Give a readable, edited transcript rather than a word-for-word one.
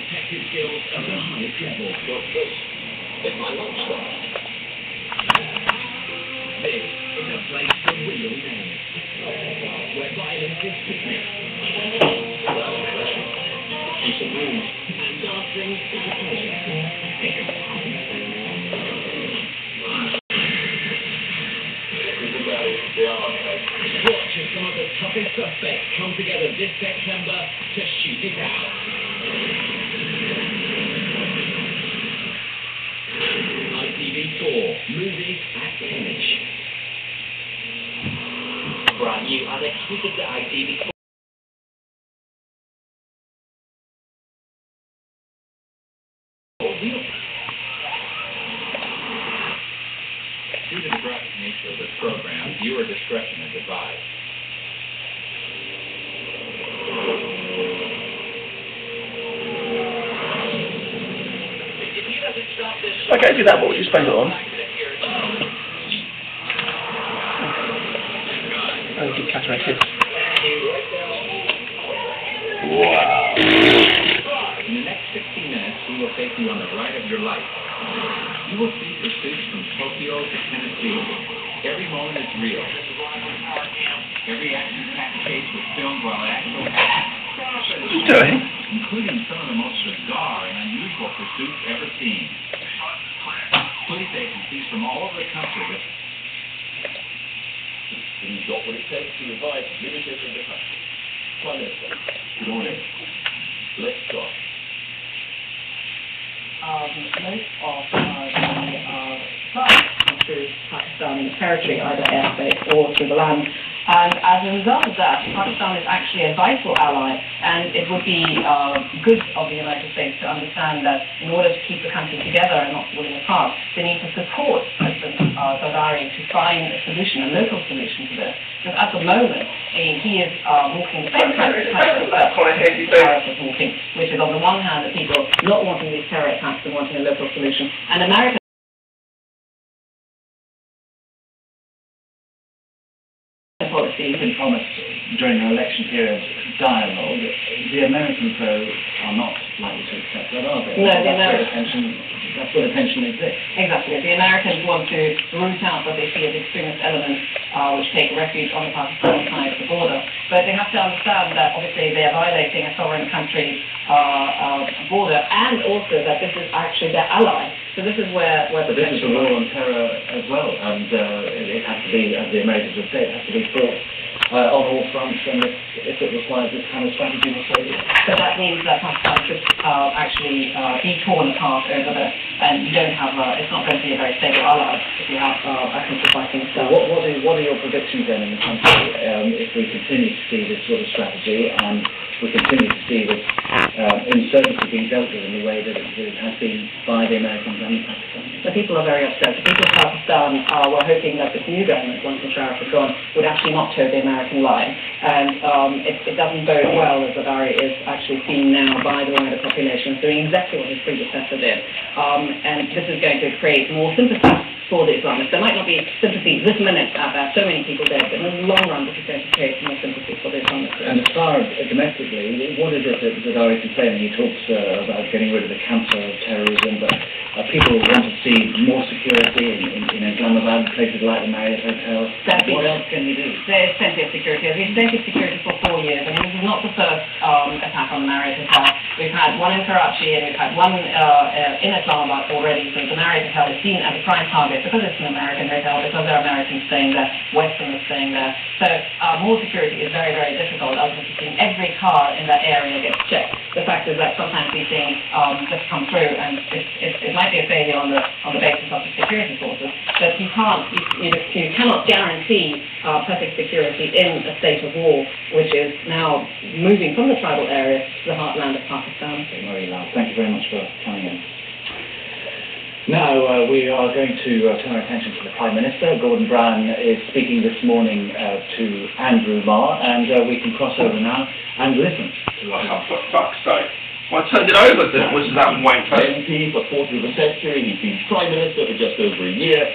detective skills at the highest level. It's my lunchtime. This is a place for real men, where violence is dismissed, and dancing is a pleasure. Watch as some of the toughest suspects come together this September to shoot it out. ITV4, movies at 10ish. Brand new and exclusive to ITV4. Due to the graphic nature of this program, viewer discretion is advised. Okay, do that. What would you spend it on? Oh, good cat kiss. Wow. In the next 60 minutes, we will take you on the ride of your life. You will see pursuits from Tokyo to Tennessee. Every moment is real. Every action-packed chase was filmed while actual action. What are you doing? Including some of the most bizarre and unusual pursuits ever seen. Police agencies from all over the country have... You've got what it takes to revive unity in the country. Prime Minister, good morning. Let's start. Most of the flights come through Pakistani territory, either airspace or through the land. And as a result of that, Pakistan is actually a vital ally, and it would be good of the United States to understand that in order to keep the country together and not falling apart, they need to support President Zardari to find a solution, a local solution to this. Because at the moment, he is walking the same kind of terrorist is walking, which is on the one hand the people not wanting these terror attacks and wanting a local solution, and America policy. Been promised during the election period dialogue. The Americans, though, are not likely to accept that, are they? No, That's where the tension exists. Exactly. The Americans want to root out what they see as extremist elements which take refuge on the Pakistani side of the border. But they have to understand that obviously they are violating a sovereign country's border, and also that this is actually their ally. So this is where But this is a war on terror as well, and it has to be, as the Americans have said, it has to be fought on all fronts, and if it requires this kind of strategy, we'll say yes. So that means that Pakistan should actually be torn apart over this, and you don't have it's not going to be a very stable ally if you have a country fighting itself. What are your predictions then in the country if we continue to see this sort of strategy, and we continue to see this insurgency being dealt with in the way that it has been by the Americans and the Pakistanis? The people are very upset. The people of Pakistan were hoping that this new government, once Musharraf had gone, would actually not toe the American line. And it doesn't bode well as Zardari is actually seen now by the wider population as doing exactly what his predecessor did. And this is going to create more sympathy for the Islamists. There might not be sympathy this minute out there, so many people dead, but in the long run this is going to create more sympathy for the Islamists. And as far as domestically, what is it that Zardari can say? And he talks about getting rid of the cancer of terrorism, but people want to see more security in Islamabad, places like the Marriott Hotel. What else can he do? There's plenty of security. We've extended security for 4 years. I mean, this is not the first attack on the Marriott Hotel. We've had one in Karachi and we've had one in Islamabad already. So the Marriott Hotel is seen as a prime target because it's an American hotel, because there are Americans staying there, Westerners staying there. So more security is very, very difficult. Ultimately, every car in that area gets checked. The fact is that sometimes these things just come through, and it might be a failure on the basis of the security forces, but you cannot guarantee perfect security in a state of war, which is now moving from the tribal area to the heartland of Pakistan. Thank you very much for coming in. Now we are going to turn our attention to the Prime Minister. Gordon Brown is speaking this morning to Andrew Marr, and we can cross over now and listen. Oh, for fuck's sake. Well, I turned it over to that wanker. MP for 40th century, he's been Prime Minister for just over a year,